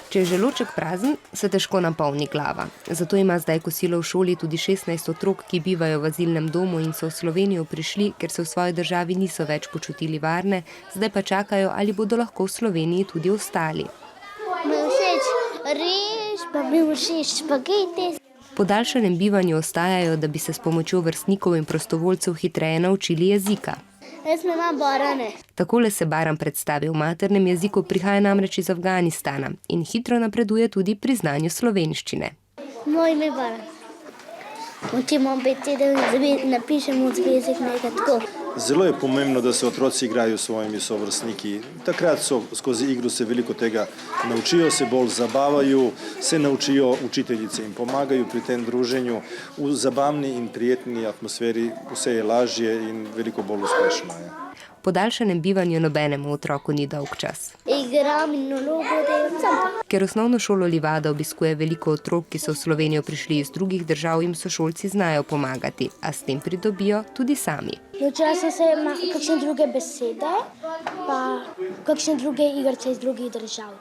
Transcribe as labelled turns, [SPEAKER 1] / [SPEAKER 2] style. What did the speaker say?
[SPEAKER 1] Če je želoček prazen, se težko napolni glava. Zato ima zdaj kosilo v šoli tudi 16 otrok, ki bivajo v azilnem domu in so v Slovenijo prišli, ker se v svoji državi niso več počutili varne, zdaj pa čakajo, ali bodo lahko v Sloveniji tudi ostali.
[SPEAKER 2] Mi všeč riž, pa mi všeč špageti.
[SPEAKER 1] Po daljšanem bivanju ostajajo, da bi se s pomočjo vrstnikov in prostovoljcev hitreje naučili jezika.
[SPEAKER 2] Jaz imam barane.
[SPEAKER 1] Takole se Baran predstavi v maternem jeziku, prihaja namreč iz Afganistana in hitro napreduje tudi pri znanju slovenščine.
[SPEAKER 2] Moj ime je Baran. Učimo besede, napišemo zvezek nekaj tako.
[SPEAKER 3] Zelo je pomembno, da se otroci igrajo s svojimi sovrstniki. Takrat so skozi igro se veliko tega naučijo, se bolj zabavajo, se naučijo, učiteljice jim pomagajo pri tem druženju. V zabavni in prijetni atmosferi vse je lažje in veliko bolj uspešno je.
[SPEAKER 1] Po daljšanem bivanju nobenemu otroku ni dolg čas.
[SPEAKER 2] Igram in nalogo delam.
[SPEAKER 1] Ker osnovno šolo Livada obiskuje veliko otrok, ki so v Slovenijo prišli iz drugih držav, jim sošolci znajo pomagati, a s tem pridobijo tudi sami.
[SPEAKER 2] Naučila sem se kakšne druge besede, pa kakšne druge igrice iz drugih držav.